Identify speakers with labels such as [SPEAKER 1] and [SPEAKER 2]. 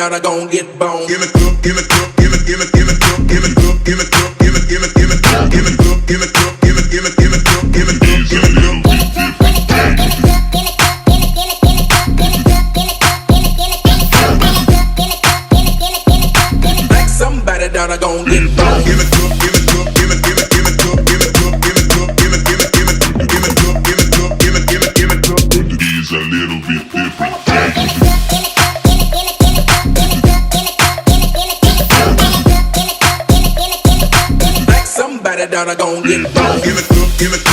[SPEAKER 1] that I gon' get bone.
[SPEAKER 2] Give it, give it, give it, give it, give it, give it, give it, give it, give it, give it, give it, give it, give it, give it, give it, give it, give it, give it, give it.
[SPEAKER 1] Like somebody that I gon' get bone.
[SPEAKER 2] Give it, give it, give it, give it, give it, give it, give it, give it, give it, give it, give it, give it, give it, give it, give it, give it. But these a little bit different.
[SPEAKER 1] Like somebody that I gon' get bone.
[SPEAKER 2] Give it, give it.